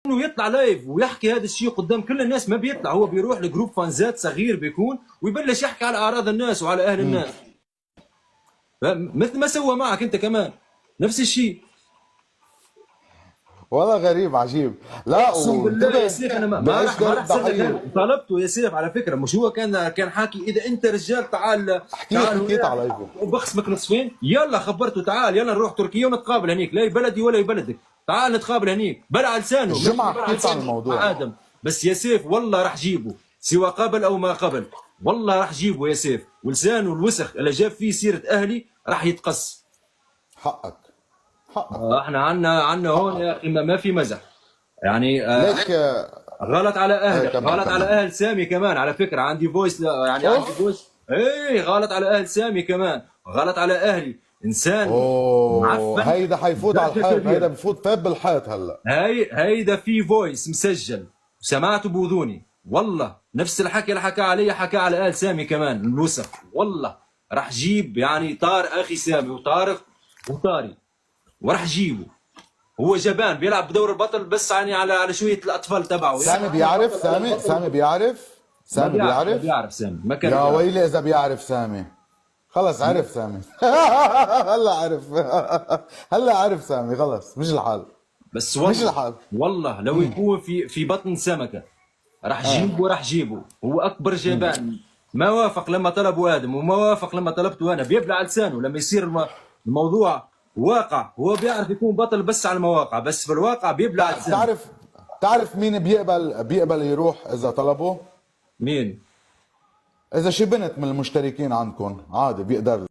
انه يطلع لايف ويحكي هذا الشيء قدام كل الناس ما بيطلع، هو بيروح لجروب فانزات صغير بيكون ويبلش يحكي على اعراض الناس وعلى اهل الناس، مثل ما سوى معك انت كمان نفس الشيء. والله غريب عجيب. لا اقسم بالله يا وانتبه سيف انا ما بايش راح ما دور راح اسلك، الضحيه. طلبته يا سيف على فكره، مش هو كان حاكي اذا انت رجال تعال تعال حكيت هنا على لايفه. وبخصمك نصفين، يلا خبرته تعال يلا نروح تركيا ونتقابل هنيك، لا بلدي ولا بلدك، تعال نتقابل هنيك، بلع لسانه مش الجمعه بلع حكيت عن لسانه مع الموضوع. ادم. بس يا سيف والله راح جيبه سواء قبل او ما قبل، والله راح جيبه يا سيف، ولسانه الوسخ اللي جاب فيه سيره اهلي راح يتقص. حقك حقك احنا عنا هون حقك. يا اخي ما في مزح يعني. ليك غلط على اهلك، كمل غلط على كمل. اهل سامي كمان على فكره، عندي فويس يعني عندي اوف. فويس. ايه غلط على اهل سامي كمان، غلط على اهلي، انسان اوه معفن هيدا حيفوت على درجه الحيط، هيدا كبيره. بفوت فاب بالحيط هلا. هيدا في فويس مسجل سمعته بوذوني، والله نفس الحكي اللي حكى علي حكى على اهل سامي كمان الوسخ، والله راح جيب يعني طار اخي سامي وطارق وطاري وراح جيبه. هو جبان بيلعب بدور البطل بس يعني على شويه الاطفال تبعه سامي يعني. بيعرف، سامي بيعرف، ما سامي بيعرف ما بيعرف. بيعرف سامي ما كان يا بيعرف. ويلي اذا بيعرف سامي. خلص عرف سامي. هلا عرف. هلا عرف سامي، خلص مش الحال. بس مش والله الحال. والله لو يكون في بطن سمكه راح اه جيبه راح جيبه، هو اكبر جبان. ما وافق لما طلبوا ادم وما وافق لما طلبته انا، بيبلع لسانه لما يصير الموضوع واقع، هو بيعرف يكون بطل بس على المواقع، بس في الواقع بيبلع لسانه. بتعرف مين بيقبل يروح اذا طلبه؟ مين؟ اذا شي بنت من المشتركين عندكم عادي بيقدر.